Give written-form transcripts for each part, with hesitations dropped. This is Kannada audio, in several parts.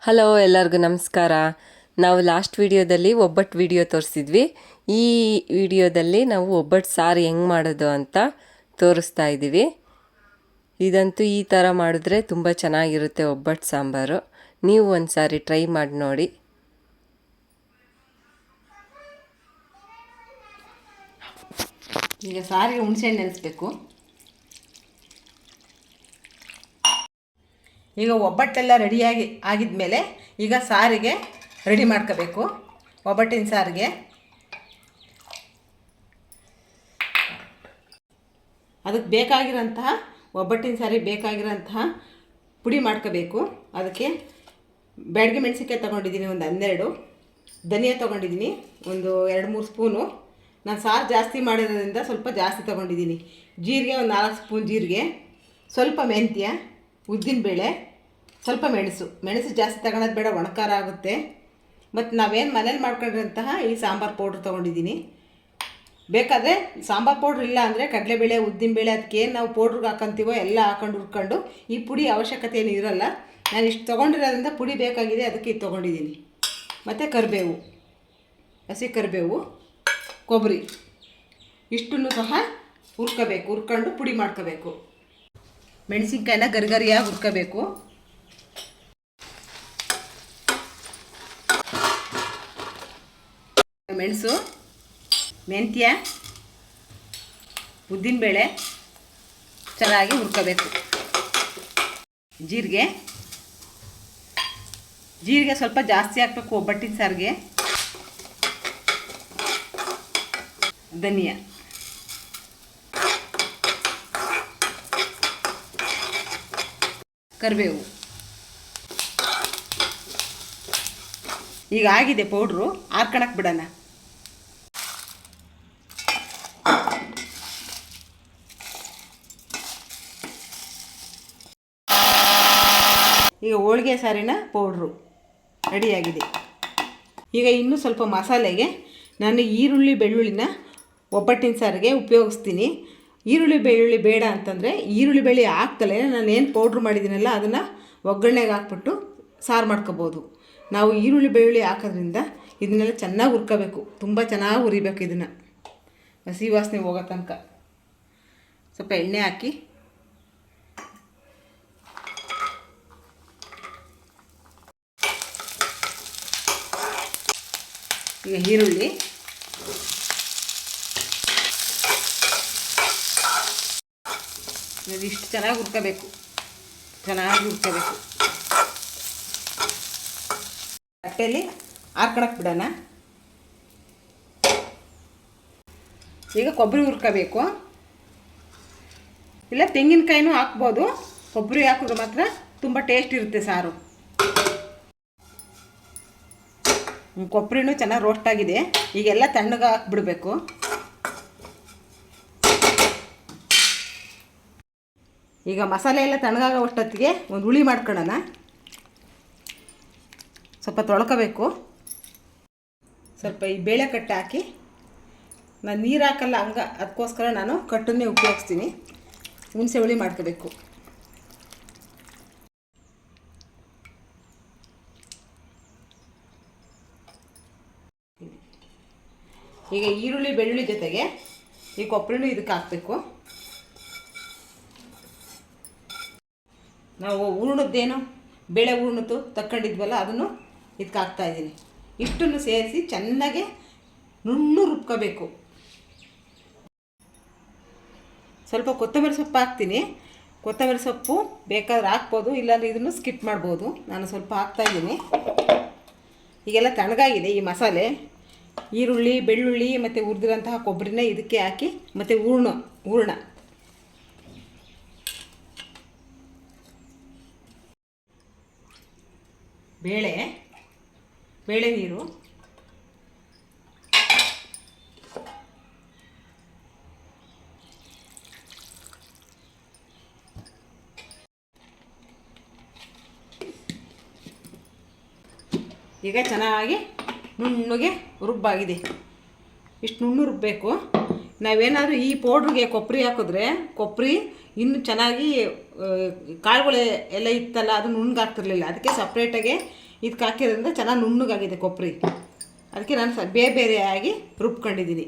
ಹಲೋ ಎಲ್ಲರಿಗೂ ನಮಸ್ಕಾರ. ನಾವು ಲಾಸ್ಟ್ ವಿಡಿಯೋದಲ್ಲಿ ಒಬ್ಬಟ್ಟು ವಿಡಿಯೋ ತೋರಿಸಿದ್ವಿ. ಈ ವಿಡಿಯೋದಲ್ಲಿ ನಾವು ಒಬ್ಬಟ್ಟು ಸಾರು ಹೆಂಗೆ ಮಾಡೋದು ಅಂತ ತೋರಿಸ್ತಾ ಇದ್ದೀವಿ. ಇದಂತೂ ಈ ಥರ ಮಾಡಿದ್ರೆ ತುಂಬ ಚೆನ್ನಾಗಿರುತ್ತೆ ಒಬ್ಬಟ್ಟು ಸಾಂಬಾರು. ನೀವು ಒಂದು ಸಾರಿ ಟ್ರೈ ಮಾಡಿ ನೋಡಿ. ಈಗ ಸಾರಿಗೆ ಹುಣಸೆಹಣ್ಣು ನೆನೆಸ್ಬೇಕು. ಈಗ ಒಬ್ಬಟ್ಟೆಲ್ಲ ರೆಡಿಯಾಗಿ ಆಗಿದ್ಮೇಲೆ ಈಗ ಸಾರಿಗೆ ರೆಡಿ ಮಾಡ್ಕೋಬೇಕು. ಒಬ್ಬಟ್ಟಿನ ಸಾರಿಗೆ ಅದಕ್ಕೆ ಬೇಕಾಗಿರೋಂತಹ ಒಬ್ಬಟ್ಟಿನ ಸಾರಿಗೆ ಬೇಕಾಗಿರೋಂತಹ ಪುಡಿ ಮಾಡ್ಕೋಬೇಕು. ಅದಕ್ಕೆ ಬ್ಯಾಡಗಿ ಮೆಣಸಿನ್ಕಾಯಿ ತೊಗೊಂಡಿದ್ದೀನಿ, ಒಂದು 12. ಧನಿಯಾ ತೊಗೊಂಡಿದ್ದೀನಿ ಒಂದು 2-3 ಸ್ಪೂನು. ನಾನು ಸಾರು ಜಾಸ್ತಿ ಮಾಡಿರೋದ್ರಿಂದ ಸ್ವಲ್ಪ ಜಾಸ್ತಿ ತೊಗೊಂಡಿದ್ದೀನಿ. ಜೀರಿಗೆ ಒಂದು 4 ಸ್ಪೂನ್ ಜೀರಿಗೆ, ಸ್ವಲ್ಪ ಮೆಂತ್ಯ, ಉದ್ದಿನಬೇಳೆ, ಸ್ವಲ್ಪ ಮೆಣಸು ಜಾಸ್ತಿ ತಗೊಳೋದು ಬೇಡ, ಒಣಕಾರ ಆಗುತ್ತೆ. ಮತ್ತು ನಾವೇನು ಮನೇಲಿ ಮಾಡ್ಕೊಂಡಿರೋಂತಹ ಈ ಸಾಂಬಾರು ಪೌಡ್ರ್ ತೊಗೊಂಡಿದ್ದೀನಿ. ಬೇಕಾದರೆ ಸಾಂಬಾರು ಪೌಡ್ರ್ ಇಲ್ಲ ಅಂದರೆ ಕಡಲೆಬೇಳೆ, ಉದ್ದಿನಬೇಳೆ ಅದಕ್ಕೇನು ನಾವು ಪೌಡ್ರಿಗೆ ಹಾಕೊಂತೀವೋ ಎಲ್ಲ ಹಾಕೊಂಡು ಹುರ್ಕೊಂಡು ಈ ಪುಡಿ ಅವಶ್ಯಕತೆ ಏನು ಇರೋಲ್ಲ. ನಾನು ಇಷ್ಟು ತೊಗೊಂಡಿರೋದ್ರಿಂದ ಪುಡಿ ಬೇಕಾಗಿದೆ, ಅದಕ್ಕೆ ಇದು ತೊಗೊಂಡಿದ್ದೀನಿ. ಮತ್ತು ಕರಿಬೇವು, ಹಸಿ ಕರಿಬೇವು, ಕೊಬ್ಬರಿ ಇಷ್ಟನ್ನು ಸಹ ಹುರ್ಕೋಬೇಕು. ಹುರ್ಕೊಂಡು ಪುಡಿ ಮಾಡ್ಕೋಬೇಕು. ಮೆಣಸಿನ್ಕಾಯಿನ ಗರಿಗರಿಯಾಗಿ ಹುರ್ಕೋಬೇಕು. ಮೆಣಸು, ಮೆಂತ್ಯ, ಉದ್ದಿನಬೇಳೆ ಚೆನ್ನಾಗಿ ಹುರ್ಕೋಬೇಕು. ಜೀರಿಗೆ ಸ್ವಲ್ಪ ಜಾಸ್ತಿ ಹಾಕಬೇಕು ಒಬ್ಬಟ್ಟಿನ ಸಾರಿಗೆ. ಧನಿಯಾ, ಕರಿಬೇವು. ಈಗ ಆಗಿದೆ ಪೌಡ್ರು, ಹಾರ್ಕೊಳಕ್ಕೆ ಬಿಡೋಣ. ಈಗ ಹೋಳಿಗೆ ಸಾರಿನ ಪೌಡ್ರು ರೆಡಿಯಾಗಿದೆ. ಈಗ ಇನ್ನೂ ಸ್ವಲ್ಪ ಮಸಾಲೆಗೆ ನಾನು ಈರುಳ್ಳಿ ಬೆಳ್ಳುಳ್ಳಿನ ಒಬ್ಬಟ್ಟಿನ ಸಾರಿಗೆ ಉಪಯೋಗಿಸ್ತೀನಿ. ಈರುಳ್ಳಿ ಬೆಳ್ಳುಳ್ಳಿ ಬೇಡ ಅಂತಂದರೆ ಈರುಳ್ಳಿ ಬೆಳ್ಳಿ ಹಾಕ್ತಲೇ ನಾನು ಏನು ಪೌಡ್ರ್ ಮಾಡಿದ್ದೀನಲ್ಲ ಅದನ್ನು ಒಗ್ಗರಣೆಗೆ ಹಾಕ್ಬಿಟ್ಟು ಸಾರು ಮಾಡ್ಕೋಬೋದು. ನಾವು ಈರುಳ್ಳಿ ಬೆಳ್ಳುಳ್ಳಿ ಹಾಕೋದ್ರಿಂದ ಇದನ್ನೆಲ್ಲ ಚೆನ್ನಾಗಿ ಹುರ್ಕೋಬೇಕು. ತುಂಬ ಚೆನ್ನಾಗಿ ಹುರಿಬೇಕು. ಇದನ್ನು ಹಸಿ ವಾಸನೆ ಹೋಗೋ ತನಕ ಸ್ವಲ್ಪ ಎಣ್ಣೆ ಹಾಕಿ ಈಗ ಈರುಳ್ಳಿ ಇಷ್ಟು ಚೆನ್ನಾಗಿ ಹುರ್ಕೋಬೇಕು. ತಟ್ಟೆಯಲ್ಲಿ ಹಾರ್ಕೊಳಕ್ಕೆ ಬಿಡೋಣ. ಈಗ ಕೊಬ್ಬರಿ ಹುರ್ಕೋಬೇಕು. ಇಲ್ಲ ತೆಂಗಿನಕಾಯಿನೂ ಹಾಕ್ಬೋದು. ಕೊಬ್ಬರಿ ಹಾಕಿದ್ರೆ ಮಾತ್ರ ತುಂಬ ಟೇಸ್ಟ್ ಇರುತ್ತೆ ಸಾರು. ಕೊಬ್ಬರಿನೂ ಚೆನ್ನಾಗಿ ರೋಸ್ಟ್ ಆಗಿದೆ. ಈಗೆಲ್ಲ ತಣ್ಣಗೆ ಹಾಕ್ಬಿಡ್ಬೇಕು. ಈಗ ಮಸಾಲೆ ಎಲ್ಲ ತಣ್ಣಗಾಗೋ ಅಷ್ಟೊತ್ತಿಗೆ ಒಂದು ಹುಳಿ ಮಾಡ್ಕೊಳ್ಳೋಣ. ಸ್ವಲ್ಪ ತೊಳ್ಕೋಬೇಕು. ಸ್ವಲ್ಪ ಈ ಬೇಳೆ ಕಟ್ಟು ಹಾಕಿ, ನಾನು ನೀರು ಹಾಕಲ್ಲ ಹಂಗೆ, ಅದಕ್ಕೋಸ್ಕರ ನಾನು ಕಟ್ಟನ್ನೇ ಉಪಯೋಗಿಸ್ತೀನಿ. ಹುಣಸೆ ಹುಳಿ ಮಾಡ್ಕೋಬೇಕು. ಈಗ ಈರುಳ್ಳಿ ಬೆಳ್ಳುಳ್ಳಿ ಜೊತೆಗೆ ಈ ಕೊಬ್ಬರಿನೂ ಇದಕ್ಕೆ ಹಾಕಬೇಕು. ನಾವು ಹೂರ್ಣದ್ದೇನು ಬೇಳೆ ಹೂರ್ಣದ್ದು ತಕ್ಕೊಂಡಿದ್ವಲ್ಲ ಅದನ್ನು ಇದಕ್ಕೆ ಹಾಕ್ತಾಯಿದ್ದೀನಿ. ಇಷ್ಟನ್ನು ಸೇರಿಸಿ ಚೆನ್ನಾಗಿ ನುಣ್ಣು ರುಬ್ಕೋಬೇಕು. ಸ್ವಲ್ಪ ಕೊತ್ತಂಬರಿ ಸೊಪ್ಪು ಹಾಕ್ತೀನಿ. ಕೊತ್ತಂಬರಿ ಸೊಪ್ಪು ಬೇಕಾದ್ರೆ ಹಾಕ್ಬೋದು, ಇಲ್ಲಾಂದರೆ ಇದನ್ನು ಸ್ಕಿಪ್ ಮಾಡ್ಬೋದು. ನಾನು ಸ್ವಲ್ಪ ಹಾಕ್ತಾಯಿದ್ದೀನಿ. ಈಗೆಲ್ಲ ತಣ್ಣಗಾಗಿದೆ ಈ ಮಸಾಲೆ. ಈರುಳ್ಳಿ ಬೆಳ್ಳುಳ್ಳಿ ಮತ್ತು ಹುರಿದಿರೋಂತಹ ಕೊಬ್ಬರಿನ ಇದಕ್ಕೆ ಹಾಕಿ, ಮತ್ತು ಹೂರ್ಣ ಬೇಳೆ ನೀರು, ಈಗ ಚೆನ್ನಾಗಿ ನುಣ್ಣಗೆ ರುಬ್ಬಾಗಿದೆ. ಇಷ್ಟು ನುಣ್ಣು ರುಬ್ಬಬೇಕು. ನಾವೇನಾದರೂ ಈ ಪೌಡ್ರಿಗೆ ಕೊಬ್ಬರಿ ಹಾಕಿದ್ರೆ ಕೊಬ್ಬರಿ ಇನ್ನೂ ಚೆನ್ನಾಗಿ ಕಾಳುಗಳು ಎಲ್ಲ ಇತ್ತಲ್ಲ ಅದು ನುಣ್ಣಗಾಗ್ತಿರ್ಲಿಲ್ಲ. ಅದಕ್ಕೆ ಸಪ್ರೇಟಾಗಿ ಇದಕ್ಕೆ ಹಾಕಿರೋದ್ರಿಂದ ಚೆನ್ನಾಗಿ ನುಣ್ಣಗಾಗಿದೆ ಕೊಬ್ಬರಿ. ಅದಕ್ಕೆ ನಾನು ಬೇರೆಯಾಗಿ ರುಬ್ಕೊಂಡಿದ್ದೀನಿ.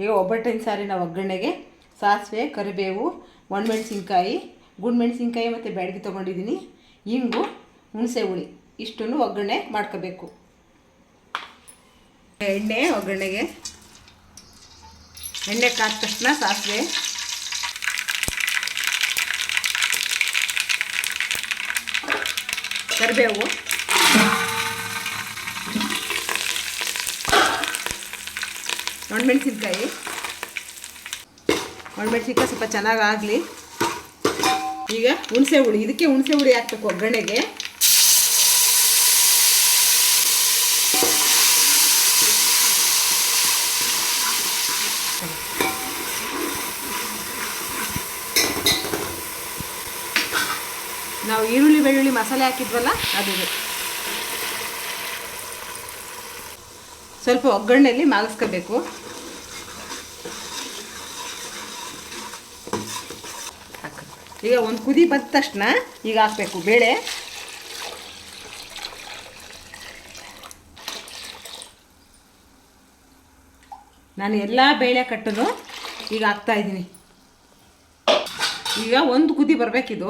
ಈಗ ಒಬ್ಬಟ್ಟಿನ ಸಾರಿನ ಒಗ್ಗರಣೆಗೆ ಸಾಸಿವೆ, ಕರಿಬೇವು, ಒಣಮೆಣಸಿನ್ಕಾಯಿ, ಗುಂಡ್ಮೆಣಸಿನ್ಕಾಯಿ ಮತ್ತು ಬ್ಯಾಡಗಿ ತೊಗೊಂಡಿದ್ದೀನಿ, ಇಂಗು, ಹುಣಸೆ ಹುಳಿ ಇಷ್ಟನ್ನು ಒಗ್ಗರಣೆ ಮಾಡ್ಕೋಬೇಕು. ಎಣ್ಣೆ ಒಗ್ಗರಣೆಗೆ ಎಣ್ಣೆ ಕಾದ ತಕ್ಷಣ ಸಾಸಿವೆ, ಕರಿಬೇವು, ಒಣಮೆಣಸಿನ್ಕಾಯಿ ಸ್ವಲ್ಪ ಚೆನ್ನಾಗಾಗಲಿ. ಈಗ ಹುಣಸೆ ಹುಳಿ, ಇದಕ್ಕೆ ಹುಣಸೆ ಹುಳಿ ಹಾಕ್ಬೇಕು ಒಗ್ಗರಣೆಗೆ. ನಾವು ಈರುಳ್ಳಿ ಬೆಳ್ಳುಳ್ಳಿ ಮಸಾಲೆ ಹಾಕಿದ್ವಲ್ಲ ಅದು ಸ್ವಲ್ಪ ಒಗ್ಗರಣೆಯಲ್ಲಿ ಮಾಗಿಸ್ಕೋಬೇಕು. ಈಗ ಒಂದು ಕುದಿ ಬಂದ ತಕ್ಷಣ ಈಗ ಹಾಕಬೇಕು ಬೇಳೆ. ನಾನು ಎಲ್ಲ ಬೇಳೆ ಕಟ್ಟನ್ನು ಈಗ ಹಾಕ್ತಾಯಿದ್ದೀನಿ. ಈಗ ಒಂದು ಕುದಿ ಬರಬೇಕಿದು.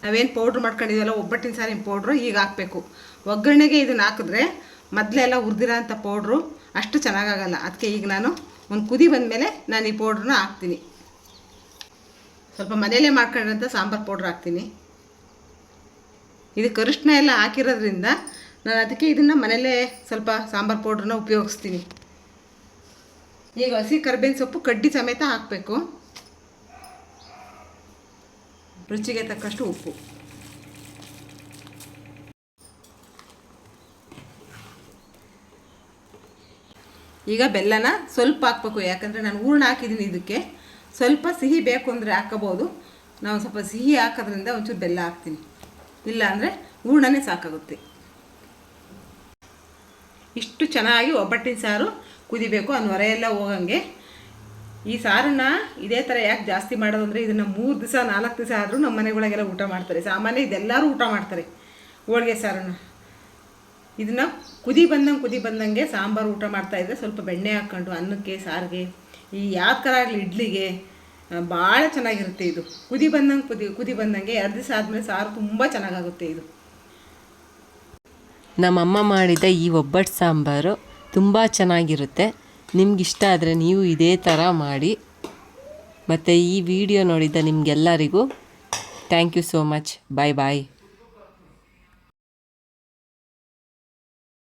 ನಾವೇನು ಪೌಡ್ರ್ ಮಾಡ್ಕೊಂಡಿದ್ದೀವಲ್ಲ ಒಬ್ಬಟ್ಟಿನ ಸಾರಿನ ಪೌಡ್ರು ಈಗ ಹಾಕಬೇಕು. ಒಗ್ಗರಣೆಗೆ ಇದನ್ನು ಹಾಕಿದ್ರೆ ಮೊದಲೆಲ್ಲ ಹುರಿದಿರೋ ಅಂಥ ಪೌಡ್ರು ಅಷ್ಟು ಚೆನ್ನಾಗಾಗಲ್ಲ. ಅದಕ್ಕೆ ಈಗ ನಾನು ಒಂದು ಕುದಿ ಬಂದಮೇಲೆ ನಾನು ಈ ಪೌಡ್ರನ್ನ ಹಾಕ್ತೀನಿ. ಸ್ವಲ್ಪ ಮನೆಯಲ್ಲೇ ಮಾಡ್ಕೊಂಡಿರೋಂಥ ಸಾಂಬಾರು ಪೌಡ್ರ್ ಹಾಕ್ತೀನಿ. ಇದಕ್ಕೆ ಅರಿಶಿನ ಎಲ್ಲ ಹಾಕಿರೋದ್ರಿಂದ ನಾನು ಅದಕ್ಕೆ ಇದನ್ನು ಮನೆಯಲ್ಲೇ ಸ್ವಲ್ಪ ಸಾಂಬಾರು ಪೌಡ್ರನ್ನ ಉಪಯೋಗಿಸ್ತೀನಿ. ಈಗ ಹಸಿ ಕರಿಬೇವಿನ ಸೊಪ್ಪು ಕಡ್ಡಿ ಸಮೇತ ಹಾಕಬೇಕು. ರುಚಿಗೆ ತಕ್ಕಷ್ಟು ಉಪ್ಪು. ಈಗ ಬೆಲ್ಲನ ಸ್ವಲ್ಪ ಹಾಕ್ಬೇಕು, ಯಾಕಂದರೆ ನಾನು ಹೂರ್ಣ ಹಾಕಿದ್ದೀನಿ. ಇದಕ್ಕೆ ಸ್ವಲ್ಪ ಸಿಹಿ ಬೇಕು ಅಂದರೆ ಹಾಕ್ಕೋಬೋದು. ನಾವು ಸ್ವಲ್ಪ ಸಿಹಿ ಹಾಕೋದ್ರಿಂದ ಒಂಚೂರು ಬೆಲ್ಲ ಹಾಕ್ತೀನಿ, ಇಲ್ಲ ಅಂದರೆ ಹೂರ್ಣನೇ ಸಾಕಾಗುತ್ತೆ. ಇಷ್ಟು ಚೆನ್ನಾಗಿ ಒಬ್ಬಟ್ಟಿನ ಸಾರು ಕುದಿಬೇಕು, ಆ ನೊರೆ ಎಲ್ಲ ಹೋಗಂಗೆ. ಈ ಸಾರನ್ನು ಇದೇ ಥರ ಯಾಕೆ ಜಾಸ್ತಿ ಮಾಡೋದು ಅಂದರೆ ಇದನ್ನು 3 ದಿವಸ 4 ದಿವಸ ಆದರೂ ನಮ್ಮ ಮನೆಗಳಿಗೆಲ್ಲ ಊಟ ಮಾಡ್ತಾರೆ. ಸಾಮಾನ್ಯ ಇದೆಲ್ಲರೂ ಊಟ ಮಾಡ್ತಾರೆ ಹೋಳಿಗೆ ಸಾರನ್ನು. ಇದನ್ನು ಕುದಿ ಬಂದಂಗೆ ಸಾಂಬಾರು ಊಟ ಮಾಡ್ತಾಯಿದ್ರೆ ಸ್ವಲ್ಪ ಬೆಣ್ಣೆ ಹಾಕ್ಕೊಂಡು ಅನ್ನಕ್ಕೆ, ಸಾರಿಗೆ, ಈ ಯಾವ ಥರ ಆಗಲಿ ಇಡ್ಲಿಗೆ ಭಾಳ ಚೆನ್ನಾಗಿರುತ್ತೆ. ಇದು ಕುದಿ ಬಂದಂಗೆ 2 ದಿವಸ ಆದಮೇಲೆ ಸಾರು ತುಂಬ ಚೆನ್ನಾಗಾಗುತ್ತೆ. ಇದು ನಮ್ಮಮ್ಮ ಮಾಡಿದ ಈ ಒಬ್ಬಟ್ಟು ಸಾಂಬಾರು ತುಂಬ ಚೆನ್ನಾಗಿರುತ್ತೆ. ನಿಮಗಿಷ್ಟ ಆದರೆ ನೀವು ಇದೇ ಥರ ಮಾಡಿ. ಮತ್ತು ಈ ವಿಡಿಯೋ ನೋಡಿದ ನಿಮಗೆಲ್ಲರಿಗೂ thank you so much. Bye bye.